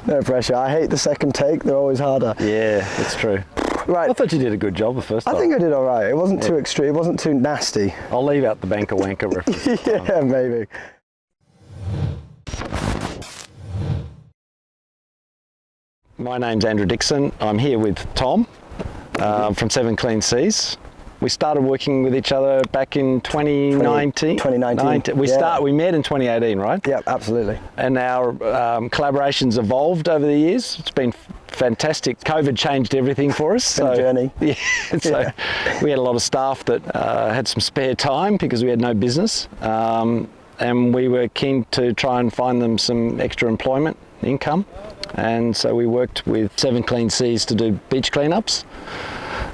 No pressure. I hate the second take. They're always harder. Yeah, that's true. Right. I thought you did a good job the first time. I think I did all right. It wasn't too extreme. It wasn't too nasty. I'll leave out the banker wanker reference. Yeah, maybe. My name's Andrew Dixon. I'm here with Tom from Seven Clean Seas. We started working with each other back in 2019. 2019. We met in 2018, right? Yeah, absolutely. And our collaboration's evolved over the years. It's been fantastic. COVID changed everything for us. It's been a journey. Yeah, so we had a lot of staff that had some spare time because we had no business. And we were keen to try and find them some extra employment income. And so we worked with Seven Clean Seas to do beach cleanups.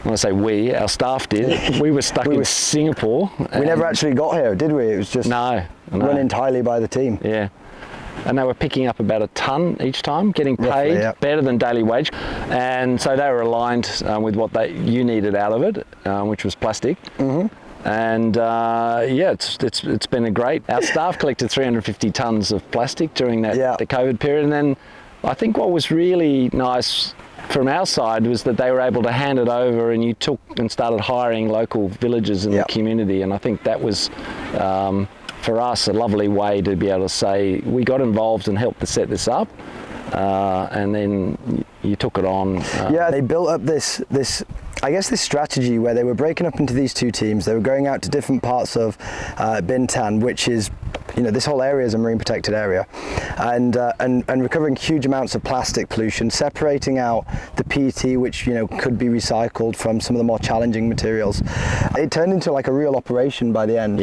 When I say we, our staff did. We were stuck in Singapore. We never actually got here, did we? It was just run entirely by the team. Yeah. And they were picking up about a tonne each time, getting paid better than daily wage. And so they were aligned with what you needed out of it, which was plastic. Mm-hmm. And it's been a great. Our staff collected 350 tonnes of plastic during the COVID period. And then I think what was really nice from our side was that they were able to hand it over, and you took and started hiring local villagers in the community. And I think that was, for us, a lovely way to be able to say, we got involved and helped to set this up. And then you took it on. They built up this strategy where they were breaking up into these two teams. They were going out to different parts of Bintan, which is, this whole area is a marine protected area, and recovering huge amounts of plastic pollution, separating out the PET, which could be recycled from some of the more challenging materials. It turned into like a real operation by the end.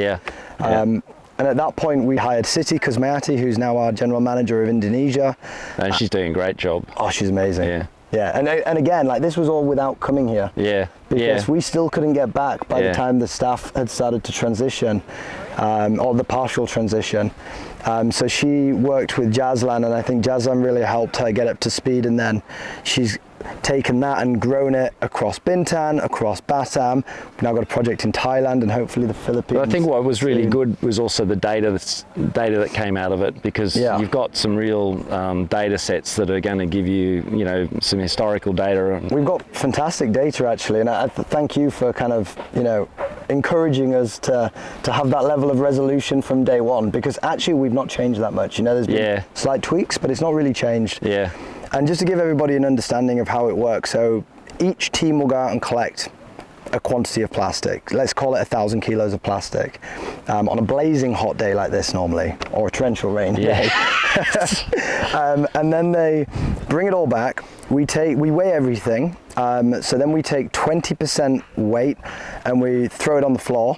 And at that point, we hired Siti Kusmayati, who's now our general manager of Indonesia. And she's doing a great job. Oh, she's amazing. Yeah, and again, like, this was all without coming here. Because we still couldn't get back by the time the staff had started to transition, or the partial transition. So she worked with Jazlan, and I think Jazlan really helped her get up to speed, and then she's taken that and grown it across Bintan, across Batam. We've now got a project in Thailand and hopefully the Philippines. But I think what was really good was also the data that came out of it, because you've got some real data sets that are going to give you, some historical data. We've got fantastic data, actually, and I thank you for kind of, encouraging us to have that level of resolution from day one, because actually we've not changed that much. There's been slight tweaks, but it's not really changed. And just to give everybody an understanding of how it works, so each team will go out and collect a quantity of plastic. Let's call it 1,000 kilos of plastic on a blazing hot day like this normally, or a torrential rain day. And then they bring it all back. We weigh everything. So then we take 20% weight and we throw it on the floor.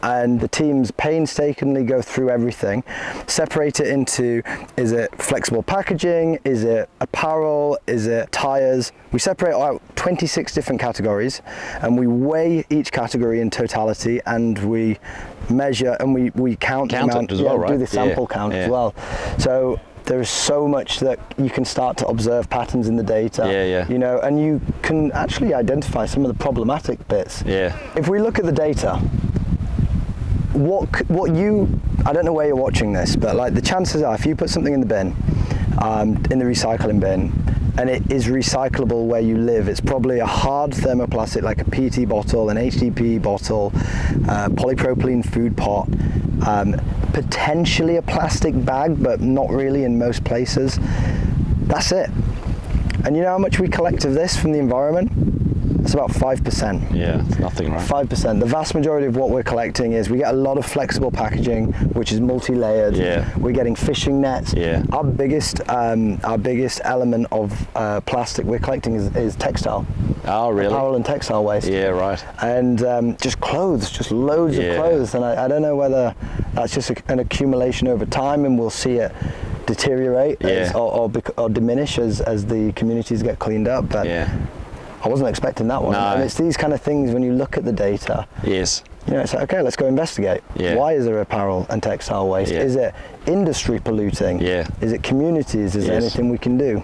And the teams painstakingly go through everything, separate it into, is it flexible packaging, is it apparel, is it tires? We separate out 26 different categories, and we weigh each category in totality, and we measure and we count the amount as well, right? Do the sample count as well. So there's so much that you can start to observe patterns in the data, and you can actually identify some of the problematic bits. If we look at the data, I don't know where you're watching this, but like, the chances are, if you put something in the bin, in the recycling bin, and it is recyclable where you live, it's probably a hard thermoplastic, like a PET bottle, an HDPE bottle, polypropylene food pot, potentially a plastic bag, but not really in most places. That's it. And you know how much we collect of this from the environment? It's about 5%. Yeah, it's nothing, right? 5%. The vast majority of what we're collecting is, we get a lot of flexible packaging, which is multi-layered. We're getting fishing nets. Our biggest element of plastic we're collecting is textile. Oh, really? Apparel and textile waste. Yeah, right. And just clothes, just loads of clothes. And I don't know whether that's just an accumulation over time, and we'll see it deteriorate or diminish as the communities get cleaned up. But I wasn't expecting that one. No. And it's these kind of things, when you look at the data, yes, it's like, okay, let's go investigate. Why is there apparel and textile waste? Is it industry polluting? Is it communities? Is there anything we can do?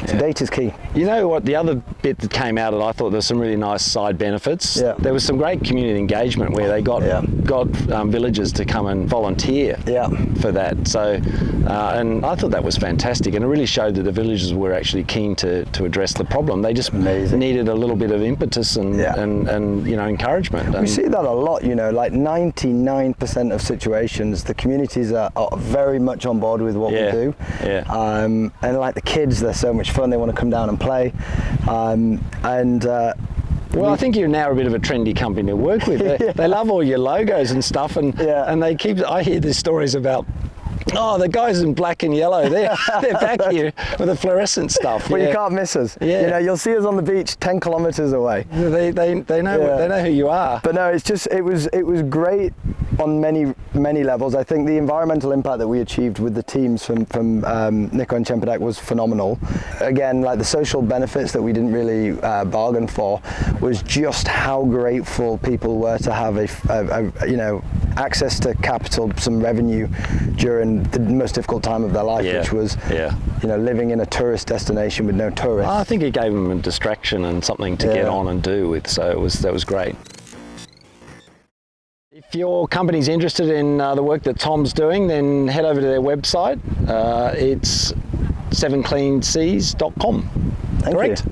So data's key. You know what, the other bit that came out of it, I thought there was some really nice side benefits. Yeah. There was some great community engagement where they got villagers to come and volunteer for that. So, and I thought that was fantastic, and it really showed that the villagers were actually keen to address the problem. They just needed a little bit of impetus and you know, encouragement. We see that a lot, you know, like 99% of situations, the communities are very much on board with what we do. And like the kids, they're so much fun, they want to come down and play. Well, I think you're now a bit of a trendy company to work with. They love all your logos and stuff, and they keep. I hear these stories about, oh, the guys in black and yellow, they're back here with the fluorescent stuff. Well, you can't miss us. You know, you'll see us on the beach 10 kilometers away. They know who you are. But no, it's just it was great on many levels. I think the environmental impact that we achieved with the teams from Nikoi and Cempedak was phenomenal. Again, like the social benefits that we didn't really bargain for was just how grateful people were to have a you know, access to capital, some revenue during the most difficult time of their life, which was you know, living in a tourist destination with no tourists. I think it gave them a distraction and something to get on and do with, so that was great. If your company's interested in the work that Tom's doing, then head over to their website. It's 7cleanseas.com. Correct.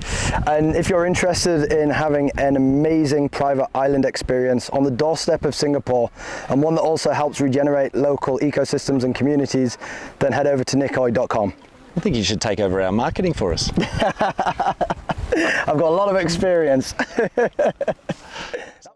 And if you're interested in having an amazing private island experience on the doorstep of Singapore, and one that also helps regenerate local ecosystems and communities, then head over to nikoi.com. I think you should take over our marketing for us. I've got a lot of experience.